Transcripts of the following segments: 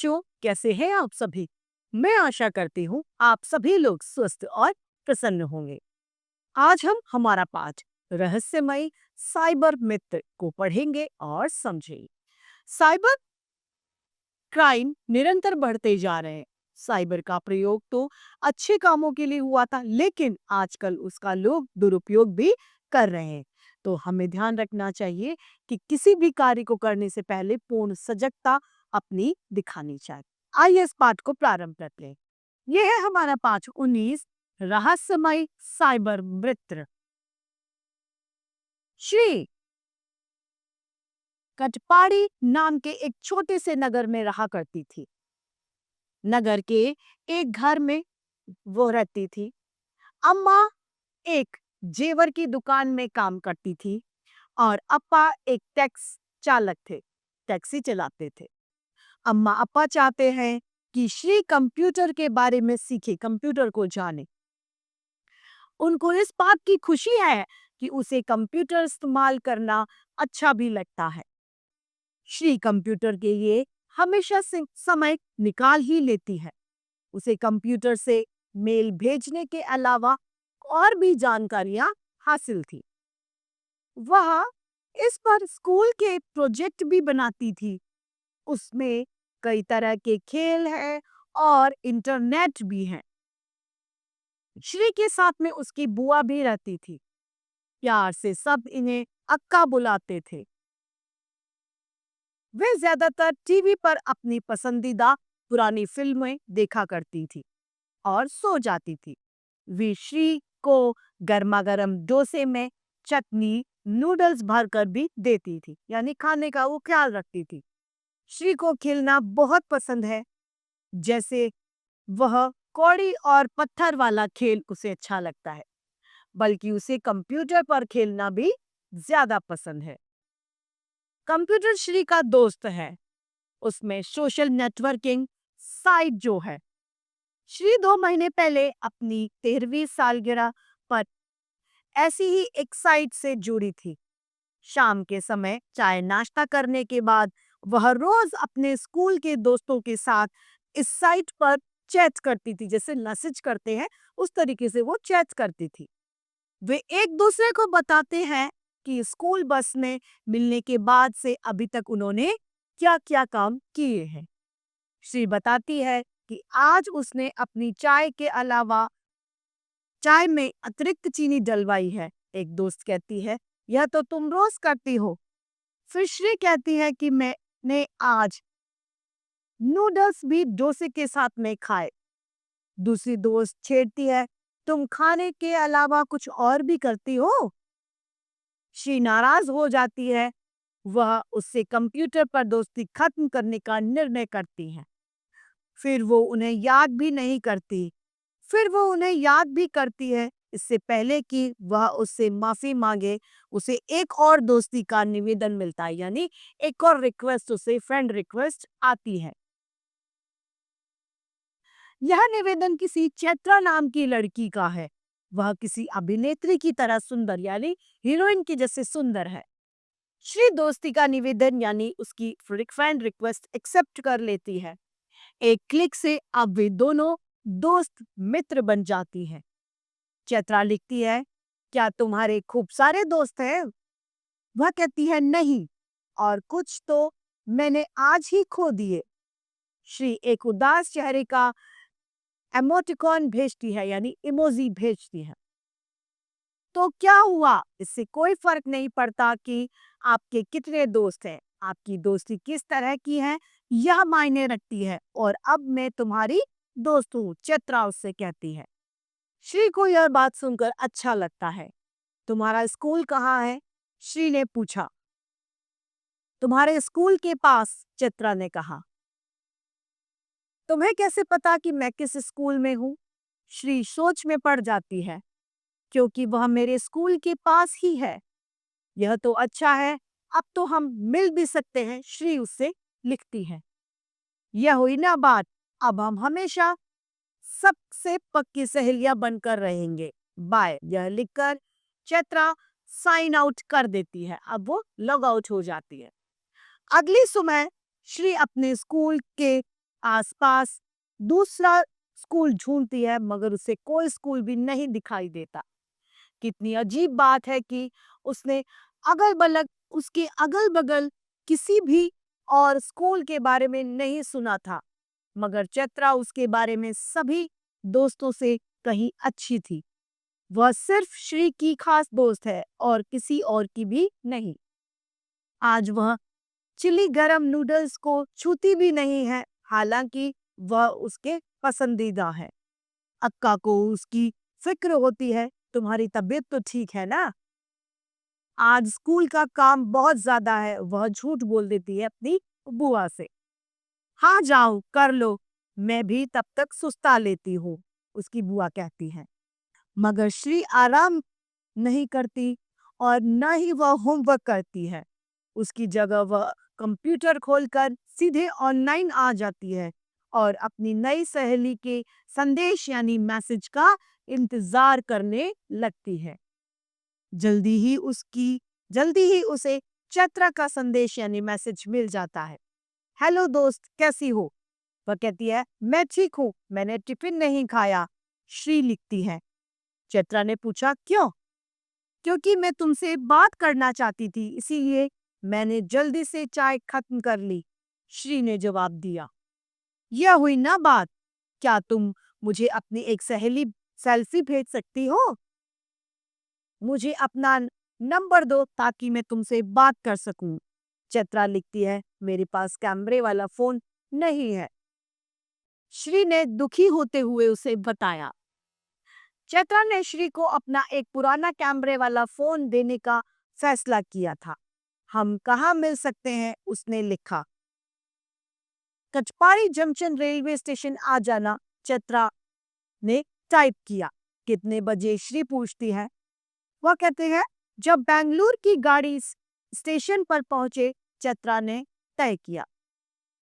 बच्चों, कैसे हैं आप सभी? मैं आशा करती हूँ आप सभी लोग स्वस्थ और प्रसन्न होंगे। आज हम हमारा पाठ रहस्यमय साइबर मित्र को पढ़ेंगे और समझेंगे। साइबर क्राइम निरंतर बढ़ते जा रहे हैं। साइबर का प्रयोग तो अच्छे कामों के लिए हुआ था, लेकिन आजकल उसका लोग दुरुपयोग भी कर रहे हैं। तो हमें ध्यान रखना चाहिए कि किसी भी कार्य को करने से पहले पूर्ण सजगता अपनी दिखानी चाहिए। आइए इस पाठ को प्रारंभ करते हैं। यह है हमारा पाठ 19, रहस्यमय साइबर मित्र। श्री कटपाड़ी नाम के एक छोटे से नगर में रहा करती थी। नगर के एक घर में वो रहती थी। अम्मा एक जेवर की दुकान में काम करती थी और अप्पा एक टैक्सी चलाते थे। अम्मा अप्पा चाहते हैं कि श्री कंप्यूटर के बारे में सीखे, कंप्यूटर को जाने। उनको इस बात की खुशी है कि उसे कंप्यूटर इस्तेमाल करना अच्छा भी लगता है। श्री कंप्यूटर के लिए हमेशा से समय निकाल ही लेती है। उसे कंप्यूटर से मेल भेजने के अलावा और भी जानकारियां हासिल थी। वह इस पर स्कूल के प्रोजेक्ट भी बनाती थी। उसमें कई तरह के खेल हैं और इंटरनेट भी है। श्री के साथ में उसकी बुआ भी रहती थी। प्यार से सब इन्हें अक्का बुलाते थे। वे ज्यादातर टीवी पर अपनी पसंदीदा पुरानी फिल्में देखा करती थी और सो जाती थी। वे श्री को गर्मा-गर्म डोसे में चटनी, नूडल्स भरकर भी देती थी, यानी खाने का वो ख्याल रखती थी। श्री को खेलना बहुत पसंद है, जैसे वह कौड़ी और पत्थर वाला खेल उसे अच्छा लगता है, बल्कि उसे कंप्यूटर पर खेलना भी ज्यादा पसंद है। कंप्यूटर श्री का दोस्त है। उसमें सोशल नेटवर्किंग साइट जो है। श्री 2 महीने पहले अपनी 13वीं सालगिरह पर ऐसी ही एक साइट से जुड़ी थी। शाम के समय चाय नाश्ता करने के बाद वह रोज अपने स्कूल के दोस्तों के साथ इस साइट पर चैट करती थी, जैसे मैसेज करते हैं उस तरीके से वो चैट करती थी। वे एक दूसरे को बताते हैं कि स्कूल बस में मिलने के बाद से अभी तक उन्होंने क्या-क्या काम किए हैं। श्री बताती है कि आज उसने अपनी चाय के अलावा चाय में अतिरिक्त चीनी डलवाई है। एक दोस्त कहती है, यह तो तुम रोज करती हो। फिर श्री कहती है कि मैंने आज नूडल्स भी डोसे के साथ में खाए। दूसरी दोस्त छेड़ती है, तुम खाने के अलावा कुछ और भी करती हो। श्री नाराज हो जाती है। वह उससे कंप्यूटर पर दोस्ती खत्म करने का निर्णय करती है। फिर वो उन्हें याद भी नहीं करती। फिर वो उन्हें याद भी करती है, इससे पहले कि वह उससे माफी मांगे। उसे एक और दोस्ती का निवेदन मिलता है, यानी एक और रिक्वेस्ट, उसे फ्रेंड रिक्वेस्ट आती है। यह निवेदन किसी चैत्रा नाम की लड़की का है। वह किसी अभिनेत्री की तरह सुंदर, यानी हीरोइन की जैसे सुंदर है। श्री दोस्ती का निवेदन यानी उसकी फ्रेंड रिक्वेस्ट एक्सेप्ट कर लेती है। एक क्लिक से अब वे दोनों दोस्त मित्र बन जाती हैं। चैत्रा लिखती है, क्या तुम्हारे खूब सारे दोस्त हैं? वह कहती है, नहीं, और कुछ तो मैंने आज ही खो दिए। श्री एक उदास चेहरे का इमोटिकॉन भेजती है, यानी इमोजी भेजती है। तो क्या हुआ? इससे कोई फर्क नहीं पड़ता कि आपके कितने दोस्त हैं। आपकी दोस्ती किस तरह की है, यह मायने रखती है। और अब मैं तुम्हारी दोस्त हूँ, चैत्रा उससे कहती है। श्री को यह बात सुनकर अच्छा लगता है। तुम्हारा स्कूल कहाँ है? श्री ने पूछा। तुम्हारे स्कूल के पास, चित्रा ने कहा। तुम्हें कैसे पता कि मैं किस स्कूल में हूँ? श्री सोच में पड़ जाती है, क्योंकि वह मेरे स्कूल के पास ही है। यह तो अच्छा है, अब तो हम मिल भी सकते हैं, श्री उससे लिखती है। यह हुई ना बात, अब हम हमेशा सबसे पक्की सहेलियां बनकर रहेंगे। बाय। यह लिखकर चैत्रा साइन आउट कर देती है। अब वो लॉग आउट हो जाती है। अगली सुबह श्री अपने स्कूल के आसपास दूसरा स्कूल ढूंढती है मगर उसे कोई स्कूल भी नहीं दिखाई देता। कितनी अजीब बात है कि उसने अगल-बगल उसके अगल-बगल किसी भी और स्कूल के बारे में नहीं सुना था, मगर चैत्रा उसके बारे में सभी दोस्तों से कहीं अच्छी थी। वह सिर्फ श्री की खास दोस्त है और किसी और की भी नहीं। आज वह चिली गरम नूडल्स को छूती भी नहीं है, हालांकि वह उसके पसंदीदा है। अक्का को उसकी फिक्र होती है, तुम्हारी तबीयत तो ठीक है ना? आज स्कूल का काम बहुत ज्यादा है, वह झूठ बोल देती है अपनी बुआ से। हाँ जाओ कर लो, मैं भी तब तक सुस्ता लेती हूँ, उसकी बुआ कहती है। मगर श्री आराम नहीं करती और न ही वह होमवर्क करती है। उसकी जगह वह कंप्यूटर खोलकर सीधे ऑनलाइन आ जाती है और अपनी नई सहेली के संदेश यानी मैसेज का इंतजार करने लगती है। जल्दी ही उसकी जल्दी ही उसे चैत्रा का संदेश यानी मैसेज मिल जाता है। हेलो दोस्त, कैसी हो? वह कहती है, मैं ठीक हूँ, मैंने टिफिन नहीं खाया। श्री लिखती है। चैत्रा ने पूछा, क्यों? क्योंकि मैं तुमसे बात करना चाहती थी, इसीलिए मैंने जल्दी से चाय खत्म कर ली। श्री ने जवाब दिया। यह हुई ना बात। क्या तुम मुझे अपनी एक सहेली सेल्फी भेज सकती हो? मुझे अपना नंबर दो ताकि मैं तुमसे बात कर सकूं। चैत्रा लिखती है, मेरे पास कैमरे वाला फोन नहीं है। श्री ने दुखी होते हुए उसे बताया। चैत्रा ने श्री को अपना एक पुराना कैमरे वाला फोन देने का फैसला किया था। हम कहाँ मिल सकते हैं? उसने लिखा। कचपारी जंक्शन रेलवे स्टेशन आ जाना, चैत्रा ने टाइप किया। कितने बजे? श्री पूछती है। वह कहते हैं, जब बेंगलुरु की गाड़ी स्टेशन पर पहुंचे। चैत्रा ने तय किया।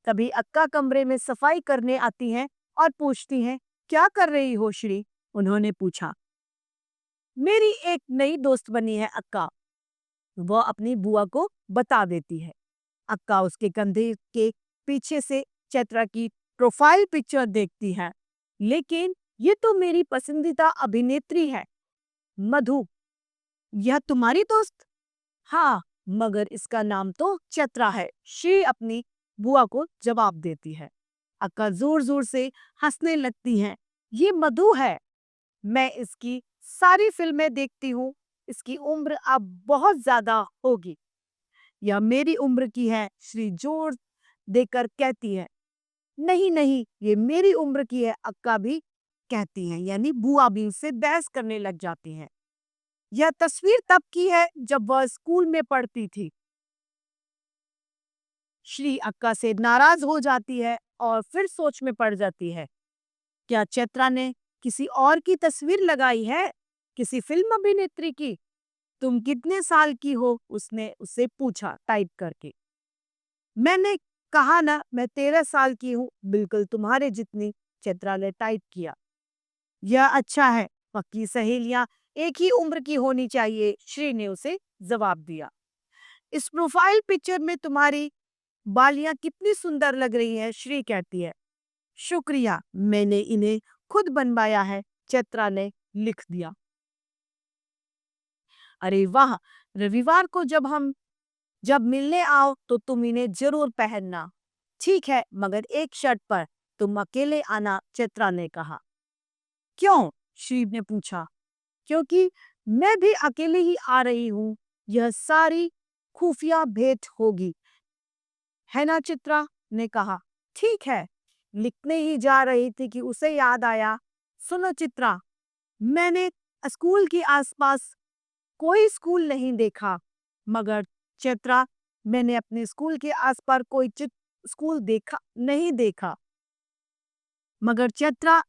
तभी अक्का कमरे में सफाई करने आती हैं और पूछती हैं, क्या कर रही हो श्री? उन्होंने पूछा। मेरी एक नई दोस्त बनी है अक्का, वह अपनी बुआ को बता देती है। अक्का उसके कंधे के पीछे से चैत्रा की प्रोफाइल पिक्चर देखती है। लेकिन ये तो मेरी पसंदीदा अभिनेत्री है, मधु। यह तुम्हारी दोस्त? हाँ, मगर इसका नाम तो चैत्रा है, श्री अपनी बुआ को जवाब देती है। अक्का जोर जोर से हंसने लगती है। ये मधु है, मैं इसकी सारी फिल्में देखती हूँ। इसकी उम्र अब बहुत ज्यादा होगी। यह मेरी उम्र की है, श्री जोर देकर कहती है। नहीं नहीं, ये मेरी उम्र की है, अक्का भी कहती है, यानी बुआ भी उससे बहस करने लग जाती है। यह तस्वीर तब की है जब वह स्कूल में पढ़ती थी। श्री अक्का से नाराज हो जाती है और फिर सोच में पड़ जाती है। क्या चैत्रा ने किसी और की तस्वीर लगाई है? किसी फिल्म अभिनेत्री की? तुम कितने साल की हो? उसने उससे पूछा टाइप करके। मैंने कहा ना, मैं 13 साल की हूँ, बिल्कुल तुम्हारे जितनी। चैत्रा ने टाइप किया। यह अच्छा है, पक्की सहेलियां एक ही उम्र की होनी चाहिए, श्री ने उसे जवाब दिया। इस प्रोफाइल पिक्चर में तुम्हारी बालियां कितनी सुंदर लग रही हैं, श्री कहती है। शुक्रिया, मैंने इन्हें खुद बनवाया है, चैत्रा ने लिख दिया। अरे वाह, रविवार को जब मिलने आओ तो तुम इन्हें जरूर पहनना। ठीक है, मगर एक शर्त पर, तुम अकेले आना, चैत्रा ने कहा। क्यों? शिव ने पूछा। क्योंकि मैं भी अकेले ही आ रही हूँ, यह सारी खुफिया भेंट होगी, है ना? चित्रा ने कहा। ठीक है। लिखने ही जा रही थी कि उसे याद आया। सुनो चित्रा, मैंने स्कूल के आसपास कोई स्कूल नहीं देखा। मगर चित्रा, मैंने अपने स्कूल के आसपास कोई स्कूल नहीं देखा। मगर चित्रा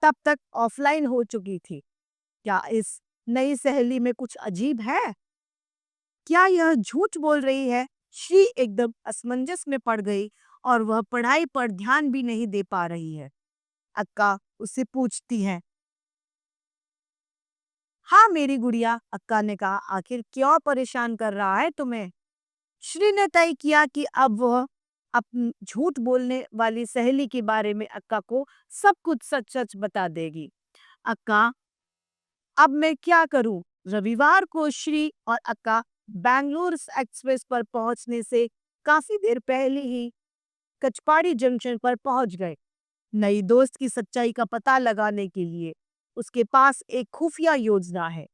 तब तक ऑफलाइन हो चुकी थी। क्या इस नई सहेली में कुछ अजीब है? क्या यह झूठ बोल रही है? श्री एकदम असमंजस में पड़ गई और वह पढ़ाई पर ध्यान भी नहीं दे पा रही है। अक्का उससे पूछती है। हाँ मेरी गुड़िया, अक्का ने कहा, आखिर क्यों परेशान कर रहा है तुम्हें? श्री ने तय किया कि अब वह झूठ बोलने वाली सहेली के बारे में अक्का को सब कुछ सच-सच बता देगी। अक्का, अब मैं क्या करूं? रविवार को श्री और अक्का बैंगलोर एक्सप्रेस पर पहुंचने से काफी देर पहले ही कचपाड़ी जंक्शन पर पहुंच गए। नई दोस्त की सच्चाई का पता लगाने के लिए उसके पास एक खुफिया योजना है।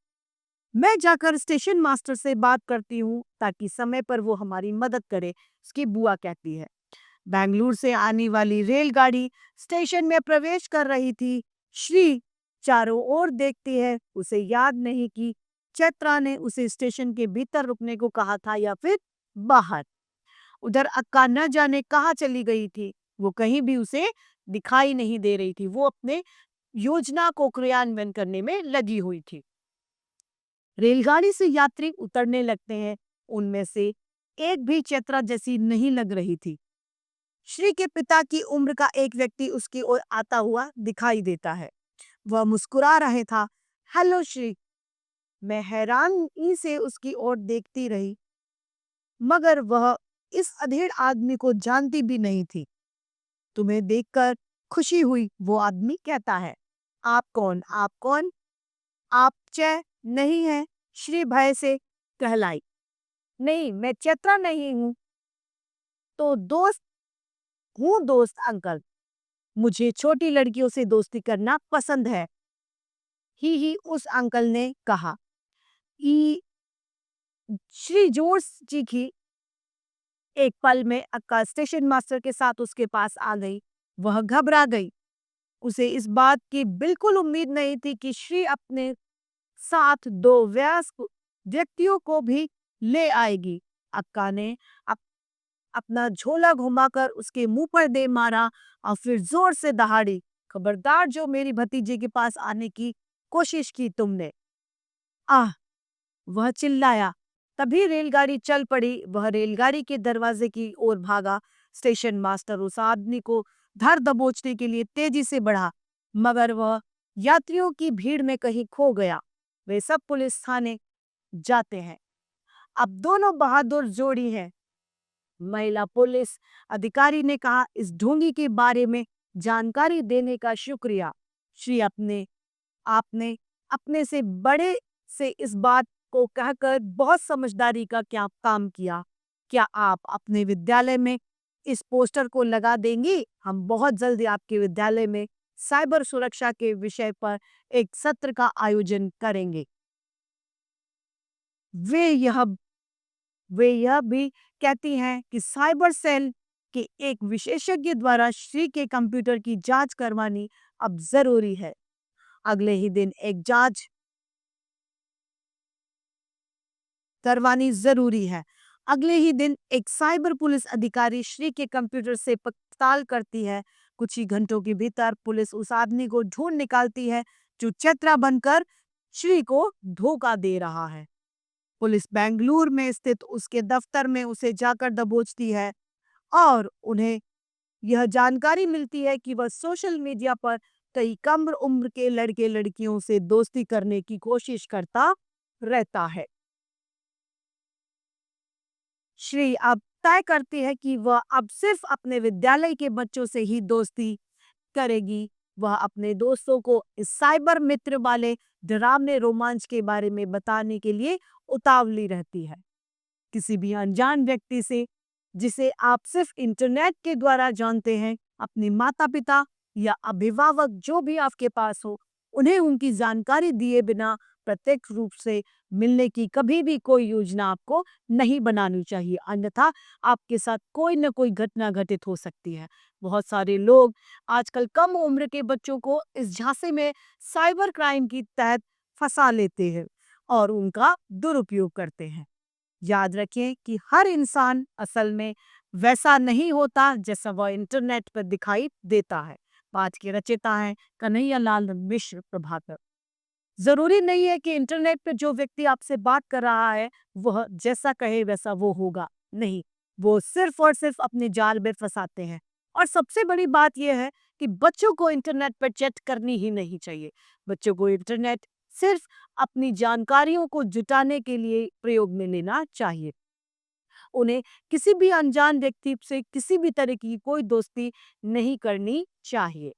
मैं जाकर स्टेशन मास्टर से बात करती हूँ ताकि समय पर वो हमारी मदद करे, उसकी बुआ कहती है। बेंगलुरु से आने वाली रेलगाड़ी स्टेशन में प्रवेश कर रही थी। श्री चारों ओर देखती है। उसे याद नहीं कि चैत्रा ने उसे स्टेशन के भीतर रुकने को कहा था या फिर बाहर। उधर अक्का न जाने कहाँ चली गई थी। वो कहीं भी उसे दिखाई नहीं दे रही थी। वो अपने योजना को क्रियान्वयन करने में लगी हुई थी। रेलगाड़ी से यात्री उतरने लगते हैं। उनमें से एक भी चैत्रा जैसी नहीं लग रही थी। श्री के पिता की उम्र का एक व्यक्ति उसकी ओर आता हुआ दिखाई देता है। वह मुस्कुरा रहे था। हेलो श्री। मैं हैरानी से उसकी ओर देखती रही, मगर वह इस अधेड़ आदमी को जानती भी नहीं थी। तुम्हें देखकर खुशी हुई, वो आदमी कहता है। आप कौन? आप कौन? आप चै नहीं है? श्री भय से कहलाई। नहीं, मैं चैत्रा नहीं हूँ। तो दोस्त हूँ, दोस्त अंकल। मुझे छोटी लड़कियों से दोस्ती करना पसंद है। ही उस अंकल ने कहा। ई श्री जोर चीखी। एक पल में अक्का स्टेशन मास्टर के साथ उसके पास आ गई। वह घबरा गई। उसे इस बात की बिल्कुल उम्मीद नहीं थी कि श्री अपने साथ दो वयस्क व्यक्तियों को भी ले आएगी। अक्का ने अप, अपना झोला घुमाकर उसके मुंह पर दे मारा और फिर जोर से दहाड़ी। खबरदार, जो मेरी भतीजे के पास आने की कोशिश की तुमने। आह! वह चिल्लाया। तभी रेलगाड़ी चल पड़ी। वह रेलगाड़ी के दरवाजे की ओर भागा। स्टेशन मास्टर उस आदमी को धर दबोचने के लिए तेजी से बढ़ा, मगर वह यात्रियों की भीड़ में कहीं खो गया। वे सब पुलिस थाने जाते हैं। अब दोनों बहादुर जोड़ी हैं। महिला पुलिस अधिकारी ने कहा, इस ढोंगी के बारे में जानकारी देने का शुक्रिया। श्री आपने अपने से बड़े से इस बात को कहकर बहुत समझदारी का क्या काम किया। क्या आप अपने विद्यालय में इस पोस्टर को लगा देंगी? हम बहुत जल्दी आपके विद्यालय में साइबर सुरक्षा के विषय पर एक सत्र का आयोजन करेंगे। वे यह वे यह भी कहती हैं कि साइबर सेल के एक विशेषज्ञ द्वारा श्री के कंप्यूटर की जांच करवानी अब जरूरी है। अगले ही दिन एक जांच करवानी जरूरी है। अगले ही दिन एक साइबर पुलिस अधिकारी श्री के कंप्यूटर से पड़ताल करती है। कुछ ही घंटों के भीतर पुलिस उस आदमी को ढूंढ निकालती है जो चैत्रा बनकर श्री को धोखा दे रहा है। पुलिस बेंगलुरु में स्थित उसके दफ्तर में उसे जाकर दबोचती है और उन्हें यह जानकारी मिलती है कि वह सोशल मीडिया पर कई कम उम्र के लड़के लड़कियों से दोस्ती करने की कोशिश करता रहता है। श्री अब तय करती है कि वह अब सिर्फ अपने विद्यालय के बच्चों से ही दोस्ती करेगी। वह अपने दोस्तों को इस साइबर मित्र वाले डरावने रोमांच के बारे में बताने के लिए उतावली रहती है। किसी भी अनजान व्यक्ति से जिसे आप सिर्फ इंटरनेट के द्वारा जानते हैं, अपने माता-पिता या अभिभावक जो भी आपके पास हो, उन्हें उनकी जानकारी दिए बिना प्रत्यक्ष रूप से मिलने की कभी भी कोई योजना आपको नहीं बनानी चाहिए। अन्यथा आपके साथ कोई न कोई घटना घटित हो सकती है। बहुत सारे लोग आजकल कम उम्र के बच्चों को इस झांसे में साइबर क्राइम की तहत फंसा लेते हैं और उनका दुरुपयोग करते हैं। याद रखें कि हर इंसान असल में वैसा नहीं होता जैसा वह इंटरनेट पर दिखाई देता है। बात के रचयिता हैं कन्हैयालाल मिश्र प्रभाकर। जरूरी नहीं है कि इंटरनेट पर जो व्यक्ति आपसे बात कर रहा है वह जैसा कहे वैसा वो होगा। नहीं, वो सिर्फ और सिर्फ अपने जाल में फंसाते हैं। और सबसे बड़ी बात यह है कि बच्चों को इंटरनेट पर चैट करनी ही नहीं चाहिए। बच्चों को इंटरनेट सिर्फ अपनी जानकारियों को जुटाने के लिए प्रयोग में लेना चाहिए। उन्हें किसी भी अनजान व्यक्ति से किसी भी तरह की कोई दोस्ती नहीं करनी चाहिए।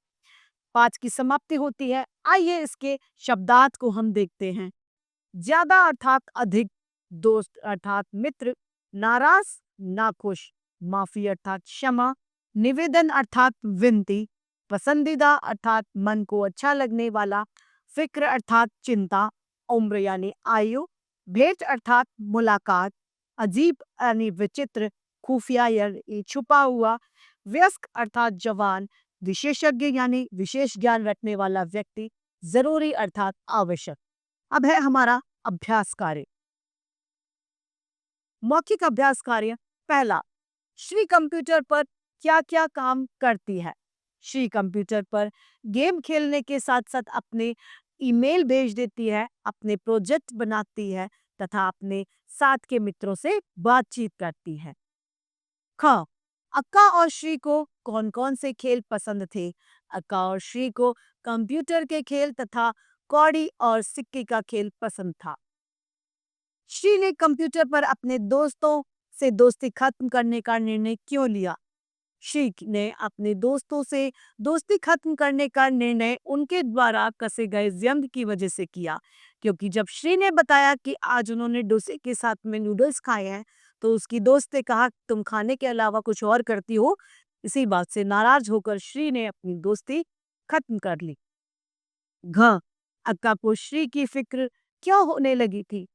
पाठ की समाप्ति होती है। आइए इसके शब्दार्थ को हम देखते हैं। ज्यादा अर्थात अधिक, दोस्त अर्थात मित्र, नाराज नाखुश, माफी अर्थात क्षमा, निवेदन अर्थात विनती, पसंदीदा अर्थात मन को अच्छा लगने वाला, फिक्र अर्थात चिंता, उम्र यानी आयु, भेंट अर्थात मुलाकात, अजीब यानी विचित्र, खुफिया यानी छुपा हुआ, वयस्क अर्थात जवान, विशेषज्ञ यानी विशेष ज्ञान रखने वाला व्यक्ति, जरूरी अर्थात आवश्यक। अब है हमारा अभ्यास कार्य। मौखिक अभ्यास कार्य। पहला, श्री कंप्यूटर पर क्या क्या काम करती है? श्री कंप्यूटर पर गेम खेलने के साथ साथ अपने ईमेल भेज देती है, अपने प्रोजेक्ट बनाती है तथा अपने साथ के मित्रों से बातचीत करती है। ख, अक्का और श्री को कौन कौन से खेल पसंद थे? अक्का और श्री को कंप्यूटर के खेल तथा कौड़ी और सिक्के का खेल पसंद था। श्री ने कंप्यूटर पर अपने दोस्तों से दोस्ती खत्म करने का निर्णय क्यों लिया? श्री ने अपने दोस्तों से दोस्ती खत्म करने का निर्णय उनके द्वारा कसे गए जिद की वजह से किया, क्योंकि जब श्री ने बताया कि आज उन्होंने डोसे के साथ में नूडल्स खाए हैं, तो उसकी दोस्त ने कहा, तुम खाने के अलावा कुछ और करती हो। इसी बात से नाराज होकर श्री ने अपनी दोस्ती खत्म कर ली। घ, अक्का को श्री की फिक्र क्यों होने लगी थी?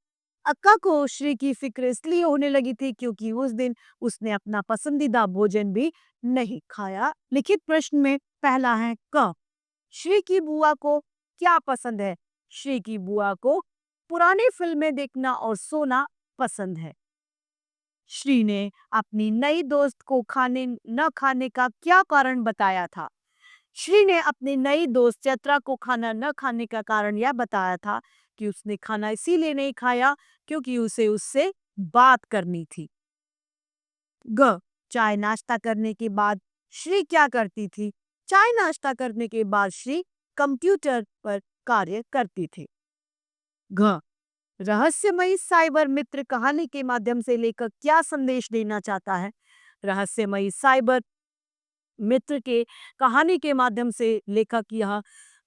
अक्का को श्री की फिक्र इसलिए होने लगी थी क्योंकि उस दिन उसने अपना पसंदीदा भोजन भी नहीं खाया। लिखित प्रश्न में पहला है क, श्री की बुआ को क्या पसंद है? श्री की बुआ को पुरानी फिल्में देखना और सोना पसंद है। श्री ने अपनी नई दोस्त को खाने न खाने का क्या कारण बताया था? श्री ने अपनी नई दोस्त चैत्रा को खाना न खाने का कारण यह बताया था कि उसने खाना इसीलिए नहीं खाया क्योंकि उसे उससे बात करनी थी। ग, चाय नाश्ता करने के बाद श्री क्या करती थी? चाय नाश्ता करने के बाद श्री कंप्यूटर पर कार्य करती थी। घ, रहस्यमयी साइबर मित्र कहानी के माध्यम से लेखक क्या संदेश देना चाहता है? रहस्यमयी साइबर मित्र के कहानी के माध्यम से लेखक यह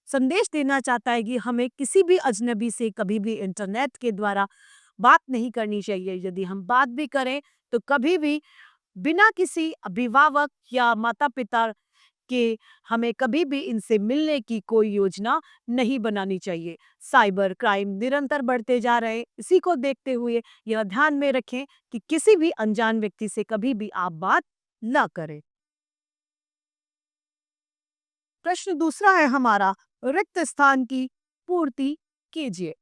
संदेश देना चाहता है कि हमें किसी भी अजनबी से कभी भी इंटरनेट के द्वारा बात नहीं करनी चाहिए। यदि हम बात भी करें तो कभी भी बिना किसी अभिभावक या माता पिता के हमें कभी भी इनसे मिलने की कोई योजना नहीं बनानी चाहिए। साइबर क्राइम निरंतर बढ़ते जा रहे हैं, इसी को देखते हुए यह ध्यान में रखें कि किसी भी अनजान व्यक्ति से कभी भी आप बात न करें। प्रश्न दूसरा है हमारा, रिक्त स्थान की पूर्ति कीजिए।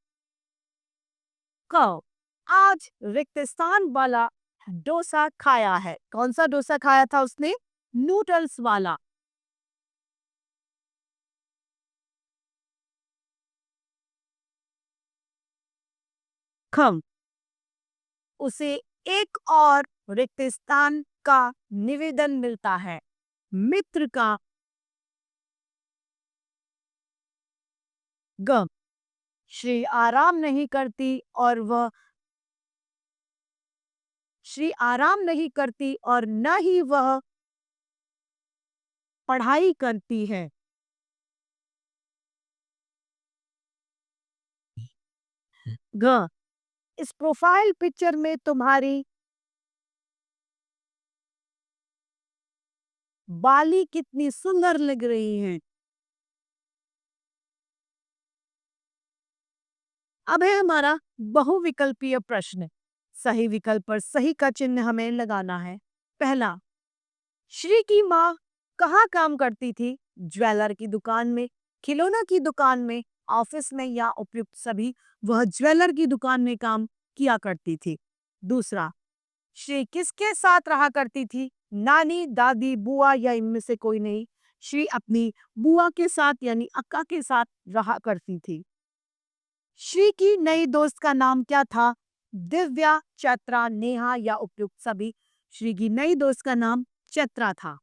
क, आज रिक्त स्थान वाला डोसा खाया है। कौन सा डोसा खाया था उसने? नूडल्स वाला। ख, उसे एक और रिक्त स्थान का निवेदन मिलता है। मित्र का। ग, श्री आराम नहीं करती और वह श्री आराम नहीं करती और न ही वह पढ़ाई करती है। ग, इस प्रोफाइल पिक्चर में तुम्हारी बाली कितनी सुंदर लग रही हैं। अब है हमारा बहुविकल्पीय प्रश्न। सही विकल्प पर सही का चिन्ह हमें लगाना है। पहला, श्री की माँ कहाँ काम करती थी? ज्वेलर की दुकान में, खिलौना की दुकान में, ऑफिस में या उपयुक्त सभी? वह ज्वेलर की दुकान में काम किया करती थी। दूसरा, श्री किसके साथ रहा करती थी? नानी, दादी, बुआ या इनमें से कोई नहीं? श्री अपनी बुआ के साथ यानी अक्का के साथ रहा करती थी। श्री की नई दोस्त का नाम क्या था? दिव्या, चैत्रा, नेहा या उपयुक्त सभी? श्री की नई दोस्त का नाम चैत्रा था।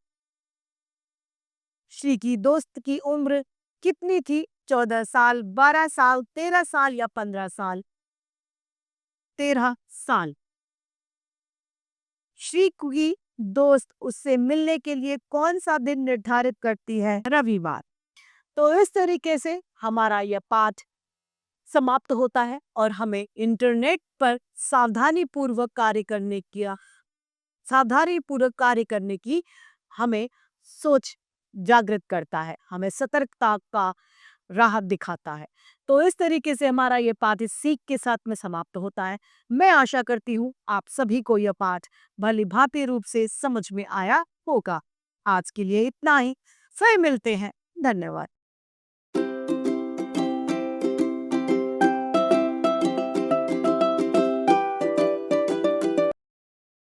श्री की दोस्त की उम्र कितनी थी? 14 साल, 12 साल, 13 साल या 15 साल? 13 साल। श्री की दोस्त उससे मिलने के लिए कौन सा दिन निर्धारित करती है? रविवार। तो इस तरीके से हमारा यह पाठ समाप्त होता है और हमें इंटरनेट पर सावधानी पूर्वक कार्य करने की हमें सोच जागृत करता है, हमें सतर्कता का राह दिखाता है। तो इस तरीके से हमारा ये पाठ इस सीख के साथ में समाप्त होता है। मैं आशा करती हूँ आप सभी को यह पाठ भली-भांति रूप से समझ में आया होगा। आज के लिए इतना ही, फिर मिलते हैं। धन्यवाद।